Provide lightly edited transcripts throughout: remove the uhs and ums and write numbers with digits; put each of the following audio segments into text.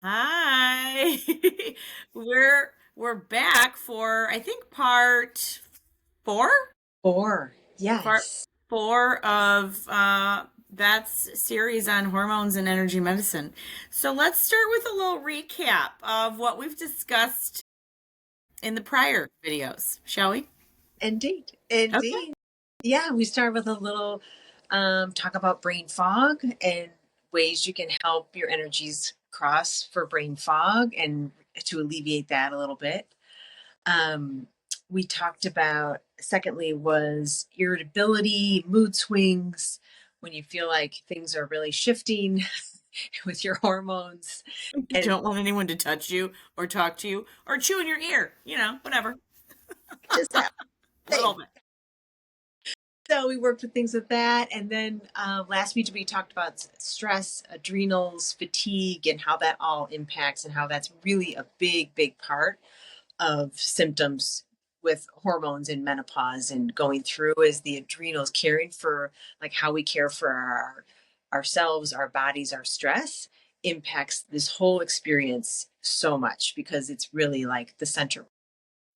Hi. We're back for I think part four? Four. Part Yes. four of Beth's series on hormones and energy medicine. So let's start with a little recap of what we've discussed in the prior videos, shall we? Indeed. Okay. Indeed. Yeah, we start with a little talk about brain fog and ways you can help your energies cross for brain fog and to alleviate that a little bit. Um, we talked about, secondly, was irritability, mood swings, when you feel like things are really shifting with your hormones. You And don't want anyone to touch you or talk to you or chew in your ear, whatever. just that A little thing. bit. So we worked with things with that. And then last week we talked about stress, adrenals, fatigue, and how that all impacts and how that's really a big, big part of symptoms with hormones in menopause and going through is the adrenals caring for like how we care for ourselves, our bodies, our stress impacts this whole experience so much because it's really like the center.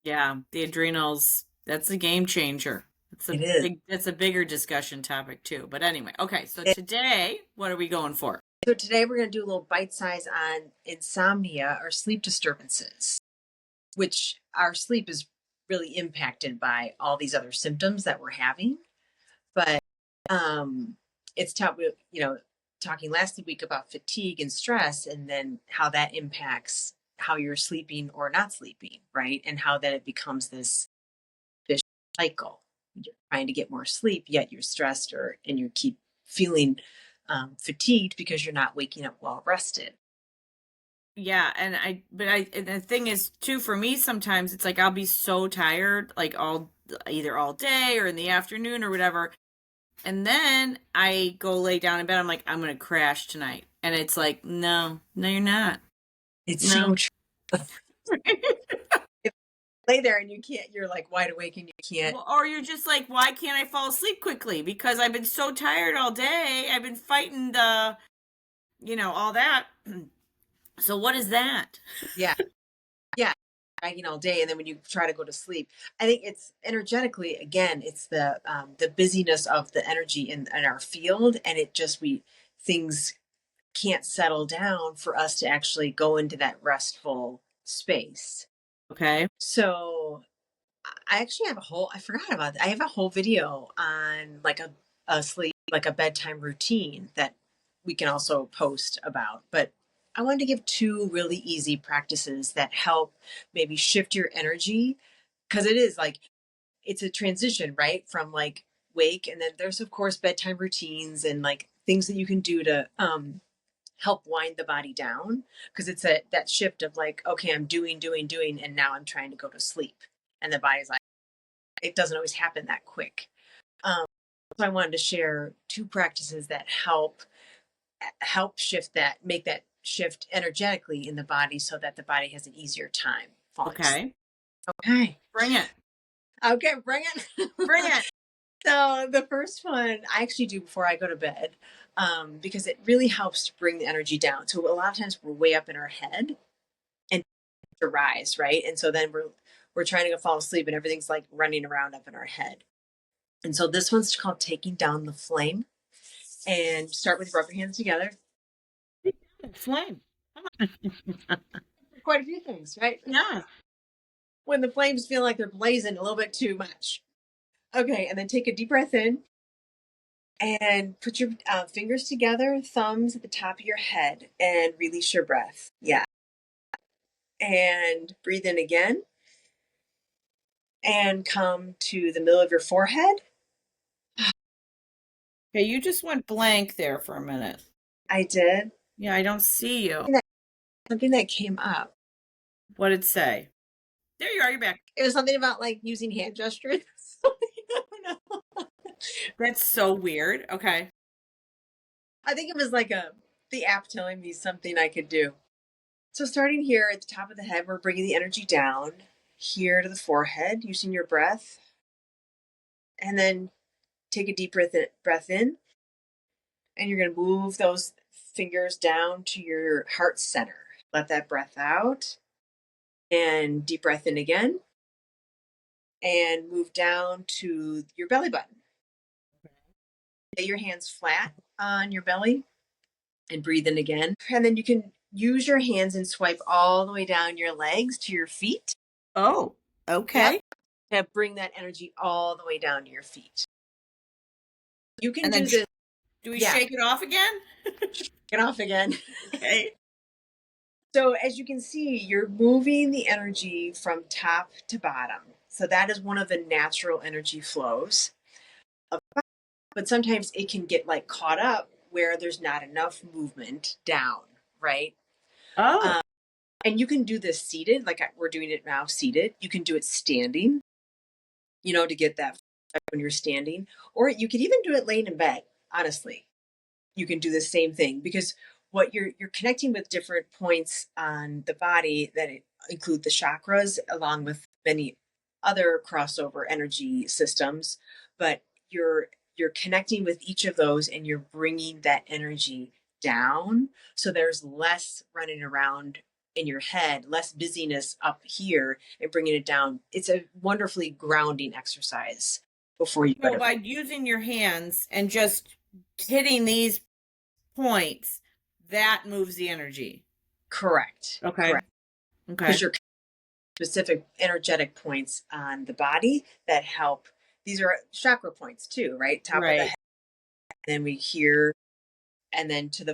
Yeah, the adrenals, that's a game changer. It is. It's a bigger discussion topic too. But anyway, okay, so today, what are we going for? So today we're going to do a little bite size on insomnia or sleep disturbances, which our sleep is really impacted by all these other symptoms that we're having. But um, it's tough, talking last week about fatigue and stress, and then how that impacts how you're sleeping or not sleeping, right? And how that it becomes this vicious cycle. You're trying to get more sleep, yet you're stressed, and you keep feeling fatigued because you're not waking up well rested. Yeah, and the thing is too, for me, sometimes it's like I'll be so tired, like either all day or in the afternoon or whatever. And then I go lay down in bed. I'm like, I'm gonna crash tonight. And it's like, no, no, you're not. It's so No. true. Lay there and you can't, you're like wide awake and you can't. Well, or you're just like, why can't I fall asleep quickly? Because I've been so tired all day. I've been fighting all that. So what is that? Yeah. Yeah. Dragging all day. And then when you try to go to sleep, I think it's energetically, again, it's the busyness of the energy in our field. And it just, things can't settle down for us to actually go into that restful space. Okay. So I actually have I forgot about that. I have a whole video on like a sleep, like a bedtime routine that we can also post about. But I wanted to give two really easy practices that help maybe shift your energy because it is like it's a transition, right? From like wake, and then there's of course bedtime routines and like things that you can do to help wind the body down because it's that shift of like, okay, I'm doing, and now I'm trying to go to sleep, and the body's like, it doesn't always happen that quick. Um, so I wanted to share two practices that help shift that, make that shift energetically in the body, so that the body has an easier time falling asleep. Okay. Okay. Bring it. Okay, bring it. Bring it. So the first one I actually do before I go to bed because it really helps to bring the energy down. So a lot of times we're way up in our head and to rise, right? And so then we're trying to go fall asleep and everything's like running around up in our head. And so this one's called taking down the flame. And start with rub your hands together. Flame. Quite a few things, right? Yeah. When the flames feel like they're blazing a little bit too much. Okay, and then take a deep breath in and put your fingers together, thumbs at the top of your head, and release your breath. Yeah. And breathe in again and come to the middle of your forehead. Okay, you just went blank there for a minute. I did. Yeah, I don't see you. Something that came up. What did it say? There you are, you're back. It was something about like using hand gestures. That's so weird. Okay. I think it was like the app telling me something I could do. So starting here at the top of the head, we're bringing the energy down here to the forehead using your breath. And then take a deep breath in. And you're going to move those fingers down to your heart center. Let that breath out and deep breath in again and move down to your belly button. Lay your hands flat on your belly and breathe in again. And then you can use your hands and swipe all the way down your legs to your feet. Oh, Yep. okay. To bring that energy all the way down to your feet. You can And then do this. do we Yeah. shake it off again? Get off again. Okay. So as you can see, you're moving the energy from top to bottom. So that is one of the natural energy flows. But sometimes it can get like caught up where there's not enough movement down, right? Oh, Um, and you can do this seated, like we're doing it now seated. You can do it standing, to get that when you're standing. Or you could even do it laying in bed, honestly. You can do the same thing because what you're connecting with different points on the body that include the chakras along with many other crossover energy systems, but you're connecting with each of those and you're bringing that energy down so there's less running around in your head, less busyness up here, and bringing it down. It's a wonderfully grounding exercise before you go so to by bed. using your hands and just hitting these points, that moves the energy. Correct. Okay. Correct. Okay. Because you're specific energetic points on the body that help. These are chakra points too, right? Top of the Right. head, and then we hear, and then to the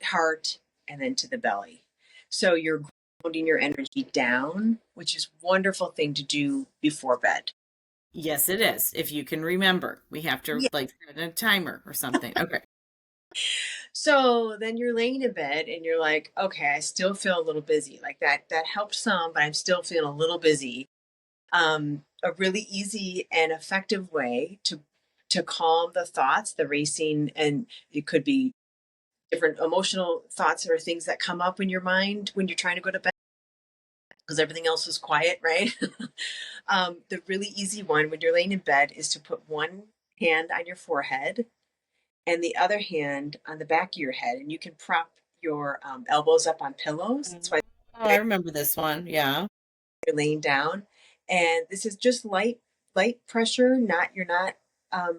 heart, and then to the belly. So you're grounding your energy down, which is a wonderful thing to do before bed. Yes, it is. If you can remember, we have to Yeah. like set a timer or something. Okay. So then you're laying in bed and you're like, okay, I still feel a little busy. Like that helped some, but I'm still feeling a little busy. A really easy and effective way to calm the thoughts, the racing, and it could be different emotional thoughts or things that come up in your mind when you're trying to go to bed because everything else is quiet, right? The really easy one when you're laying in bed is to put one hand on your forehead and the other hand on the back of your head, and you can prop your elbows up on pillows. That's why Oh, I remember this one. Yeah. you're laying down, and this is just light pressure. Not You're not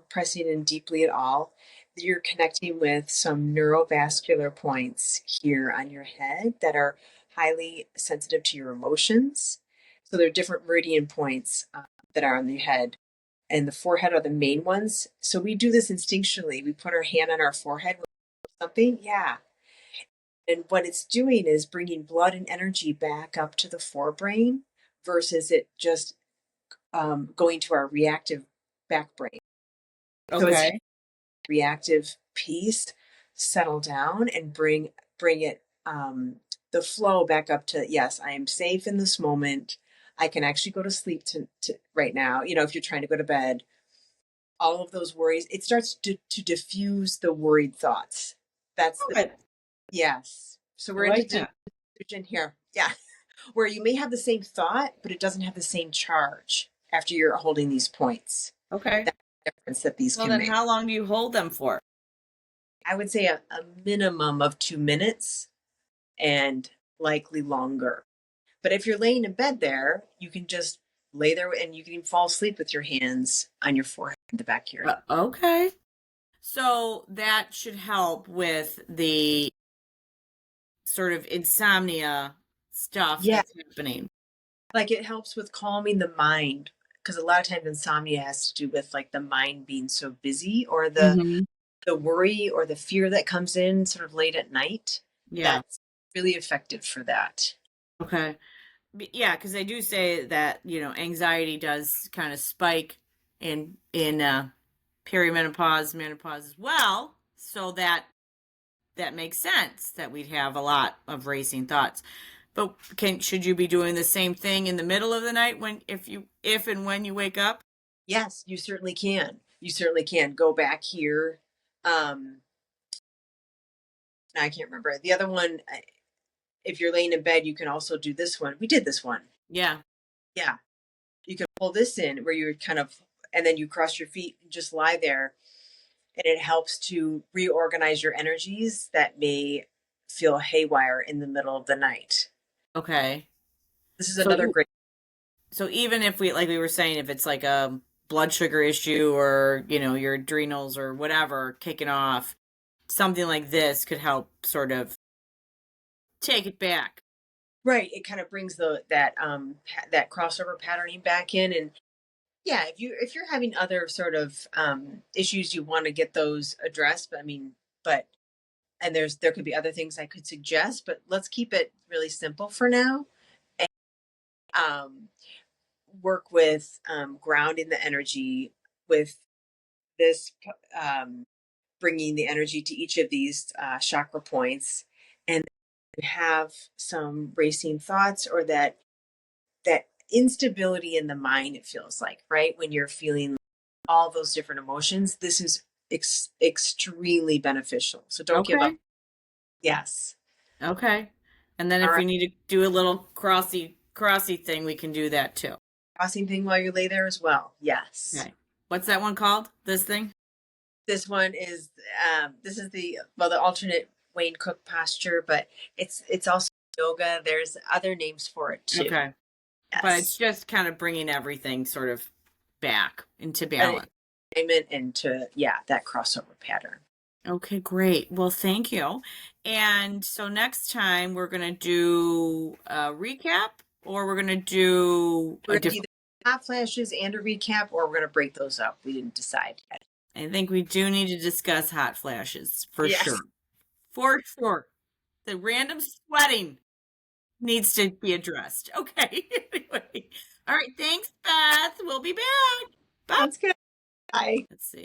pressing in deeply at all. You're connecting with some neurovascular points here on your head that are highly sensitive to your emotions. So there are different meridian points that are on the head, and the forehead are the main ones. So we do this instinctually. We put our hand on our forehead with something, yeah. And what it's doing is bringing blood and energy back up to the forebrain versus it just going to our reactive back brain. So it's Okay. reactive piece settle down and bring it the flow back up to, yes, I am safe in this moment. I can actually go to sleep to right now. If you're trying to go to bed, all of those worries, it starts to diffuse the worried thoughts. That's the Good. yes. So I we're into like that. diffusion here. Yeah. Where you may have the same thought, but it doesn't have the same charge after you're holding these points. Okay. That's the difference that these So can then make. how long do you hold them for? I would say a minimum of 2 minutes and likely longer. But if you're laying in bed there, you can just lay there and you can even fall asleep with your hands on your forehead, the back of your head. Okay. So that should help with the sort of insomnia stuff Yeah. that's happening. Like it helps with calming the mind because a lot of times insomnia has to do with like the mind being so busy or Hmm. the worry or the fear that comes in sort of late at night. Yeah. That's really effective for that. Okay. Yeah, because they do say that, anxiety does kind of spike in perimenopause, menopause as well. So that makes sense that we'd have a lot of racing thoughts. But should you be doing the same thing in the middle of the night when if and when you wake up? Yes, you certainly can. You certainly can go back here. Um, I can't remember the other one. If you're laying in bed, you can also do this one. We did this one. Yeah. Yeah, you can pull this in where you're kind of, and then you cross your feet and just lie there, and it helps to reorganize your energies that may feel haywire in the middle of the night. Okay. This is So another great. so even if we, like we were saying, if it's like a blood sugar issue or, your adrenals or whatever kicking off, something like this could help sort of take it back. Right, it kind of brings that crossover patterning back in. And yeah, if you're having other sort of issues, you want to get those addressed. But I mean, but and there could be other things I could suggest, but let's keep it really simple for now. And, um, work with grounding the energy with this, um, bringing the energy to each of these chakra points, and have some racing thoughts, or that instability in the mind. It feels like, right, when you're feeling all those different emotions, this is extremely beneficial. So don't give up. Okay. Yes. Okay. And then All if right. we need to do a little crossy thing, we can do that too. Crossing thing while you lay there as well. Yes. Okay. What's that one called? This thing? This one is this is the alternate Wayne Cook posture, but it's also yoga. There's other names for it too. Okay. But it's Yes. just kind of bringing everything sort of back into An balance. alignment into, yeah, that crossover pattern. Okay, great. Well, thank you. And so next time we're going to do a recap, or we're going to do We're a gonna do different. the hot flashes and a recap, or we're gonna break those up. We didn't decide yet. I think we do need to discuss hot flashes for Yes. sure. For sure. The random sweating needs to be addressed. Okay. Anyway. All right. Thanks, Beth. We'll be back. Bye. Sounds good. Bye. Let's see.